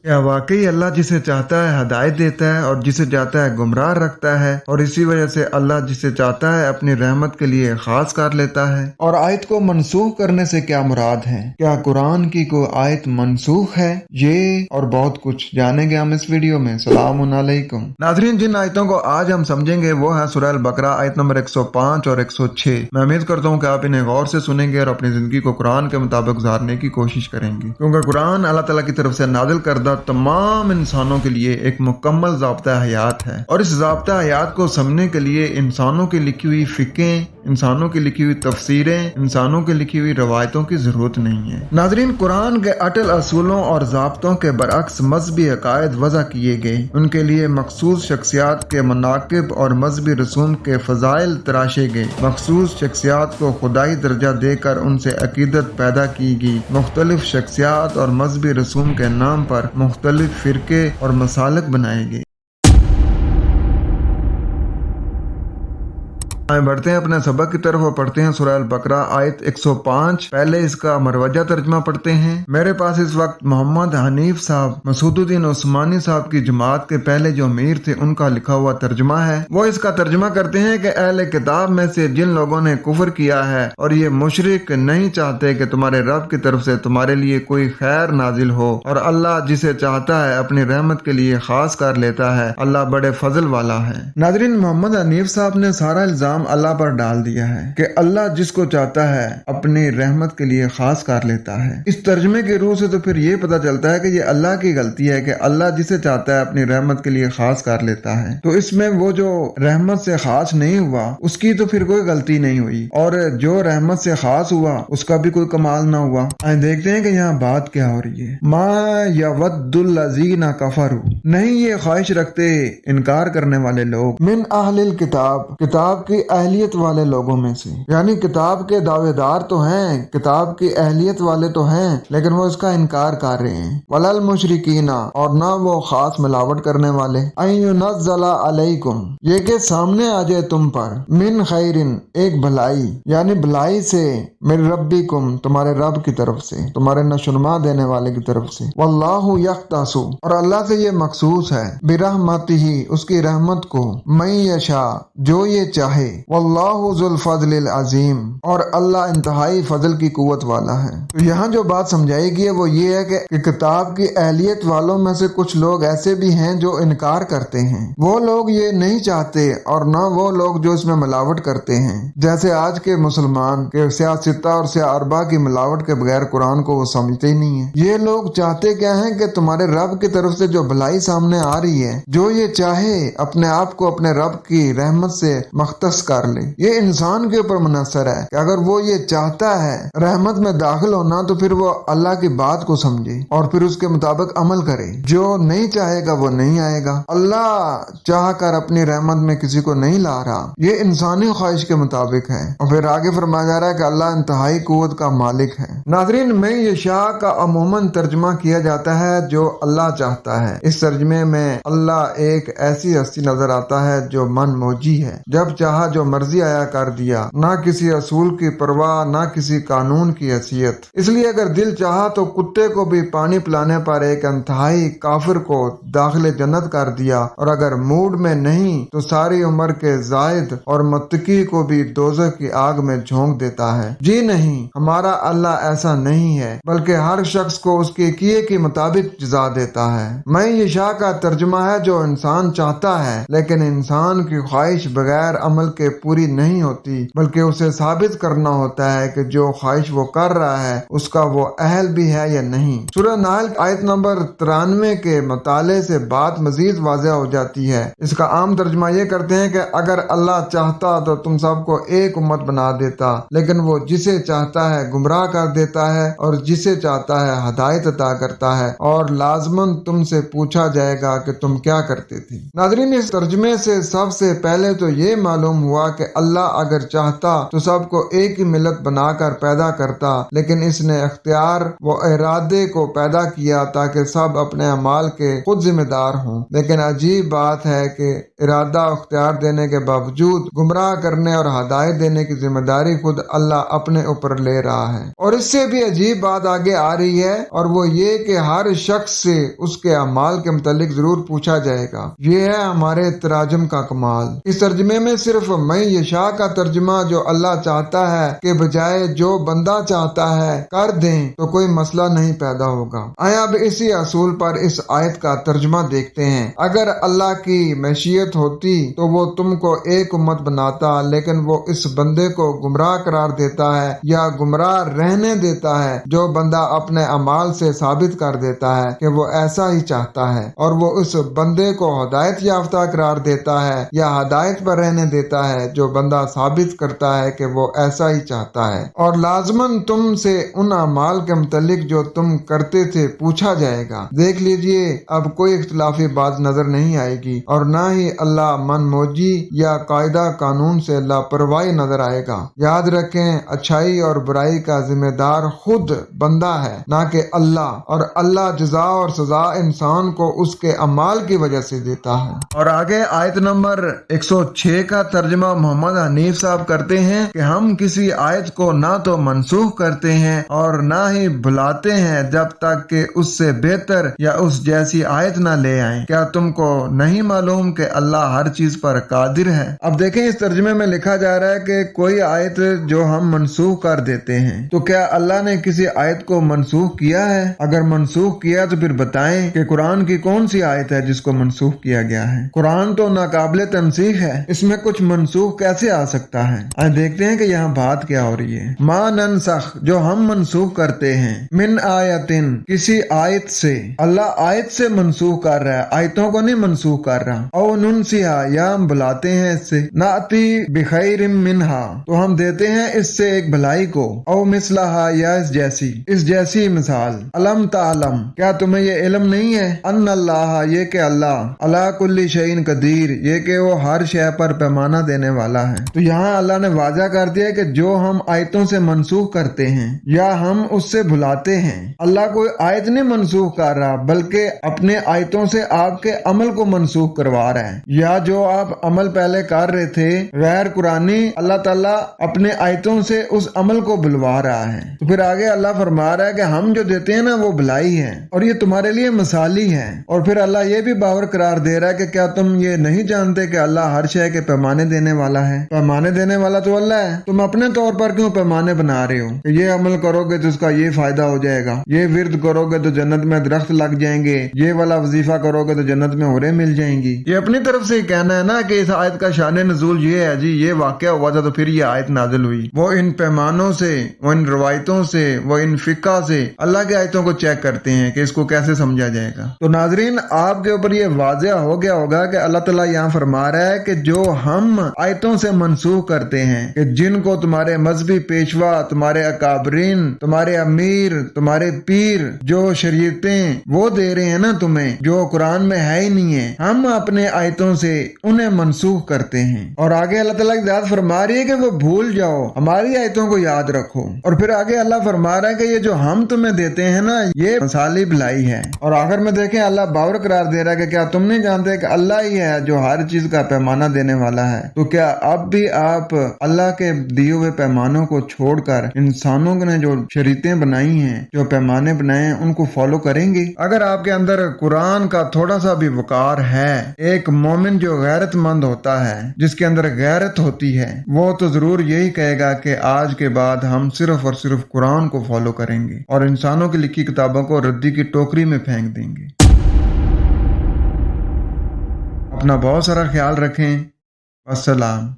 क्या वाकई अल्लाह जिसे चाहता है हदायत देता है और जिसे चाहता है गुमराह रखता है, और इसी वजह से अल्लाह जिसे चाहता है अपनी रहमत के लिए खास कर लेता है। और आयत को मनसूख करने से क्या मुराद है? क्या कुरान की कोई आयत मनसूख है? ये और बहुत कुछ जानेंगे हम इस वीडियो में। सलामुन अलैकुम नाज़रीन, जिन आयतों को आज हम समझेंगे वो है सूरह अल-बकरा आयत नंबर 105 और 106। मैं उम्मीद करता हूँ कि आप इन्हें गौर से सुनेंगे और अपनी जिंदगी को कुरान के मुताबिक गुजारने की कोशिश करेंगे, क्योंकि कुरान अल्लाह ताला की तरफ से नाजिल करदा तमाम इंसानों के लिए एक मुकम्मल ज़ाब्ता हयात है। और इस ज़ाब्ता हयात को समझने के लिए इंसानों की लिखी हुई फिक़ें, इंसानों की लिखी हुई तफसीरें, इंसानों की लिखी हुई रवायतों की जरूरत नहीं है। नाज़रीन, कुरान के अटल असूलों और ज़ाब्तों के बरअक्स मजहबी अकायद वज़ा किए गए, उनके लिए मखसूस शख्सियात के मनाकिब और मजहबी रसूम के फ़ज़ाइल तराशे गए। मखसूस शख्सियात को खुदाई दर्जा देकर उनसे अकीदत पैदा की गई। मुख्तलिफ शख्सियात और मजहबी रसूम के नाम पर मुख्तलिफ फ़िरके और मसालक बनाए गए। बढ़ते हैं अपने सबक की तरफ और पढ़ते हैं सूरह अल-बकरा आयत 105। पहले इसका मरवजा तर्जमा पढ़ते हैं। मेरे पास इस वक्त मोहम्मद हनीफ साहब मसूदुद्दीन उस्मानी साहब की जमात के पहले जो अमीर थे उनका लिखा हुआ तर्जमा है। वो इसका तर्जमा करते हैं कि अहले किताब में से जिन लोगों ने कुफर किया है और ये मुशरिक नहीं चाहते कि तुम्हारे रब की तरफ से तुम्हारे लिए कोई खैर नाजिल हो, और अल्लाह जिसे चाहता है अपनी रहमत के लिए खास कर लेता है, अल्लाह बड़े फजल वाला है। नाज़रीन, मोहम्मद हनीफ साहब ने सारा इल्जाम अल्लाह पर डाल दिया है कि अल्लाह जिसको चाहता है अपनी रहमत के लिए खास कर लेता है। इस तर्जमे की रूह से तो फिर ये पता चलता है कि ये अल्लाह की गलती है कि अल्लाह जिसे चाहता है अपनी रहमत के लिए खास कर लेता है। तो इसमें वो जो रहमत से खास नहीं हुआ उसकी तो फिर कोई गलती नहीं हुई, और जो रहमत से खास हुआ उसका भी कोई कमाल ना हुआ। देखते हैं कि यहाँ बात क्या हो रही है। मा यवद्दुल्लज़ीना कफरू, नहीं ये ख्वाहिश रखते इनकार करने वाले लोग, मिन अहलिल किताब, किताब की अहलियत वाले लोगों में से, यानी किताब के दावेदार तो हैं, किताब की अहलियत वाले तो हैं, लेकिन वो इसका इनकार कर रहे हैं। वलल मुशरिकीना, और ना वो खास मिलावट करने वाले, अय्युनज़्ज़ला अलैकुम, ये के सामने आ जाए तुम पर, मिन खैरिन, एक भलाई, यानी भलाई से, मिन रब्बिकुम, तुम्हारे रब की तरफ से, तुम्हारे नशुनमा देने वाले की तरफ से, वल्लाहु यख्तसु, और अल्लाह से ये मखसूस है, बिरहमतिही, उसकी रहमत को, मैं यशा, जो ये चाहे, वल्लाहु ज़ुल फ़ज़लिल अज़ीम, और अल्लाह इंतहाई फजल की कुव्वत वाला है। तो यहाँ जो बात समझाई गई है वो ये है कि किताब की अहलियत वालों में से कुछ लोग ऐसे भी हैं जो इनकार करते हैं। वो लोग ये नहीं चाहते, और न वो लोग जो इसमें मिलावट करते हैं, जैसे आज के मुसलमान के सियासिता और सियारबा की मिलावट के बगैर कुरान को वो समझते ही नहीं है। ये लोग चाहते क्या है कि तुम्हारे रब की तरफ से जो भलाई सामने आ रही है, जो ये चाहे अपने आप को अपने रब की रहमत से मख्तस कर ले। ये इंसान के ऊपर मुनसर है कि अगर वो ये चाहता है रहमत में दाखिल होना तो फिर वो अल्लाह की बात को समझे और फिर उसके मुताबिक अमल करे। जो नहीं चाहेगा वो नहीं आएगा। अल्लाह चाह कर अपनी रहमत में किसी को नहीं ला रहा, ये इंसानी ख्वाहिश के मुताबिक है। और फिर आगे फरमाया जा रहा है कि अल्लाह इंतहाई कुव्वत का मालिक है। नाज़रीन, मैं ये शाह का अमूमन तर्जमा किया जाता है जो अल्लाह चाहता है। इस तर्जमे में अल्लाह एक ऐसी हस्ती नजर आता है जो मन मौजी है, जब चाहा जो मर्जी आया कर दिया, ना किसी असूल की परवाह, ना किसी कानून की हैसियत। इसलिए अगर दिल चाहा तो कुत्ते को भी पानी पिलाने पर एक इंतहाई काफिर को दाखिले जन्नत कर दिया, और अगर मूड में नहीं तो सारी उम्र के जायद और मुत्तकी को भी दोज़ख की आग में झोंक देता है। जी नहीं, हमारा अल्लाह ऐसा नहीं है, बल्कि हर शख्स को उसके किए के मुताबिक जज़ा देता है। मैं ये शाह का तर्जुमा है जो इंसान चाहता है, लेकिन इंसान की ख्वाहिश बगैर अमल के पूरी नहीं होती, बल्कि उसे साबित करना होता है कि जो ख्वाहिश वो कर रहा है उसका वो अहल भी है या नहीं। सूरह नाल आयत नंबर 93 के मुताले से बात मजीद वाज़ेह हो जाती है। इसका आम तर्जुमा ये करते हैं कि अगर अल्लाह चाहता तो तुम सबको एक उम्मत बना देता, लेकिन वो जिसे चाहता है गुमराह कर देता है और जिसे चाहता है हदायत अता करता है, और लाजमन तुमसे पूछा जाएगा कि तुम क्या करते थे। नाज़रीन, इस तर्जुमे से सबसे पहले तो ये मालूम ہوا کہ اللہ اگر چاہتا تو سب کو ایک ہی ملت بنا کر پیدا کرتا، لیکن اس نے اختیار و ارادے کو پیدا کیا تاکہ سب اپنے اعمال کے خود ذمہ دار ہوں۔ لیکن عجیب بات ہے کہ ارادہ اختیار دینے کے باوجود گمراہ کرنے اور ہدایت دینے کی ذمہ داری خود اللہ اپنے اوپر لے رہا ہے۔ اور اس سے بھی عجیب بات آگے آ رہی ہے، اور وہ یہ کہ ہر شخص سے اس کے اعمال کے متعلق ضرور پوچھا جائے گا۔ یہ ہے ہمارے تراجم کا کمال۔ اس ترجمے میں صرف میں یشاء کا ترجمہ، جو اللہ چاہتا ہے کے بجائے جو بندہ چاہتا ہے کر دیں تو کوئی مسئلہ نہیں پیدا ہوگا۔ آیا اب اسی اصول پر اس آیت کا ترجمہ دیکھتے ہیں۔ اگر اللہ کی مشیت ہوتی تو وہ تم کو ایک امت بناتا، لیکن وہ اس بندے کو گمراہ قرار دیتا ہے یا گمراہ رہنے دیتا ہے جو بندہ اپنے اعمال سے ثابت کر دیتا ہے کہ وہ ایسا ہی چاہتا ہے، اور وہ اس بندے کو ہدایت یافتہ قرار دیتا ہے یا ہدایت پر رہنے دیتا ہے جو بندہ ثابت کرتا ہے کہ وہ ایسا ہی چاہتا ہے۔ اور لازماً تم سے ان اعمال کے متعلق جو تم کرتے تھے پوچھا جائے گا۔ دیکھ لیجئے اب کوئی اختلافی بات نظر نہیں آئے گی، اور نہ ہی اللہ من موجی یا قاعدہ قانون سے لاپرواہی نظر آئے گا۔ یاد رکھیں، اچھائی اور برائی کا ذمہ دار خود بندہ ہے، نہ کہ اللہ، اور اللہ جزا اور سزا انسان کو اس کے اعمال کی وجہ سے دیتا ہے۔ اور آگے آیت نمبر 106 کا ترجمہ محمد حنیف صاحب کرتے ہیں کہ ہم کسی آیت کو نہ تو منسوخ کرتے ہیں اور نہ ہی بھلاتے ہیں جب تک کہ اس سے بہتر یا اس جیسی آیت نہ لے آئیں۔ کیا تم کو نہیں معلوم کہ اللہ ہر چیز پر قادر ہے؟ اب دیکھیں، اس ترجمے میں لکھا جا رہا ہے کہ کوئی آیت جو ہم منسوخ کر دیتے ہیں، تو کیا اللہ نے کسی آیت کو منسوخ کیا ہے؟ اگر منسوخ کیا تو پھر بتائیں کہ قرآن کی کون سی آیت ہے جس کو منسوخ کیا گیا ہے؟ قرآن تو ناقابل تنسیخ ہے، اس میں کچھ منسوخ کیسے آ سکتا ہے؟ آج دیکھتے ہیں کہ یہاں بات کیا ہو رہی ہے۔ ما ننسخ، جو ہم منسوخ کرتے ہیں، من آیتن، کسی آیت سے۔ اللہ آیت سے منسوخ کر رہا ہے، آیتوں کو نہیں منسوخ کر رہا۔ او ننسیہا، یا ہم بلاتے ہیں اس سے، ناتی بخیر منہا، تو ہم دیتے ہیں اس سے ایک بھلائی کو، او مثلہا، یا اس جیسی مثال۔ علم تعلم، کیا تمہیں یہ علم نہیں ہے؟ ان اللہ، یہ کہ اللہ، علی کل شیء قدیر، یہ کہ وہ ہر شے پر پیمانہ دینے والا ہے۔ تو یہاں اللہ نے واضح کر دیا کہ جو ہم آیتوں سے منسوخ کرتے ہیں یا ہم اس سے بھلاتے ہیں، اللہ کوئی آیت نہیں منسوخ کر رہا، بلکہ اپنے آیتوں سے آپ کے عمل کو منسوخ کروا رہا ہے، یا جو آپ عمل پہلے کر رہے تھے غیر قرآنی، اللہ تعالیٰ اپنے آیتوں سے اس عمل کو بلوا رہا ہے۔ تو پھر آگے اللہ فرما رہا ہے کہ ہم جو دیتے ہیں نا وہ بھلائی ہے، اور یہ تمہارے لیے مثالی ہے۔ اور پھر اللہ یہ بھی باور قرار دے رہا ہے کہ کیا تم یہ نہیں جانتے کہ اللہ ہر شے کے پیمانے دینے والا ہے؟ پیمانے دینے والا تو اللہ ہے، تم اپنے طور پر کیوں پیمانے بنا رہے ہو کہ یہ عمل کرو گے تو اس کا یہ فائدہ ہو جائے گا، یہ ورد کرو گے تو جنت میں درخت لگ جائیں گے، یہ والا وظیفہ کرو گے تو جنت میں حوریں مل جائیں گی۔ یہ اپنی طرف سے کہنا ہے نا کہ اس آیت کا شان نزول یہ ہے، جی یہ واقعہ ہوا تھا تو پھر یہ آیت نازل ہوئی۔ وہ ان پیمانوں سے، وہ ان روایتوں سے، وہ ان فقہ سے اللہ کی آیتوں کو چیک کرتے ہیں کہ اس کو کیسے سمجھا جائے گا۔ تو ناظرین، آپ کے اوپر یہ واضح ہو گیا ہوگا کہ اللہ تعالیٰ یہاں فرما رہا ہے کہ جو ہم آیتوں سے منسوخ کرتے ہیں، کہ جن کو تمہارے مذہبی پیشوا، تمہارے اکابرین، تمہارے امیر، تمہارے پیر جو شریعتیں وہ دے رہے ہیں نا تمہیں، جو قرآن میں ہے ہی نہیں ہے، ہم اپنے آیتوں سے انہیں منسوخ کرتے ہیں۔ اور آگے اللہ تعالیٰ کی ذات فرما رہی ہے کہ وہ بھول جاؤ، ہماری آیتوں کو یاد رکھو۔ اور پھر آگے اللہ فرما رہا ہے کہ یہ جو ہم تمہیں دیتے ہیں نا یہ مثالی بھلائی ہے۔ اور آخر میں دیکھیں اللہ باور قرار دے رہا ہے کہ کیا تم نہیں جانتے کہ اللہ ہی ہے جو ہر چیز کا پیمانہ دینے والا ہے؟ تو کیا اب بھی آپ اللہ کے دیے ہوئے پیمانوں کو چھوڑ کر انسانوں نے جو شریعتیں بنائی ہیں، جو پیمانے بنائے ہیں، ان کو فالو کریں گے؟ اگر آپ کے اندر قرآن کا تھوڑا سا بھی وقار ہے، ایک مومن جو غیرت مند ہوتا ہے، جس کے اندر غیرت ہوتی ہے، وہ تو ضرور یہی کہے گا کہ آج کے بعد ہم صرف اور صرف قرآن کو فالو کریں گے اور انسانوں کی لکھی کتابوں کو ردی کی ٹوکری میں پھینک دیں گے۔ اپنا بہت سارا خیال رکھیں۔ السلام۔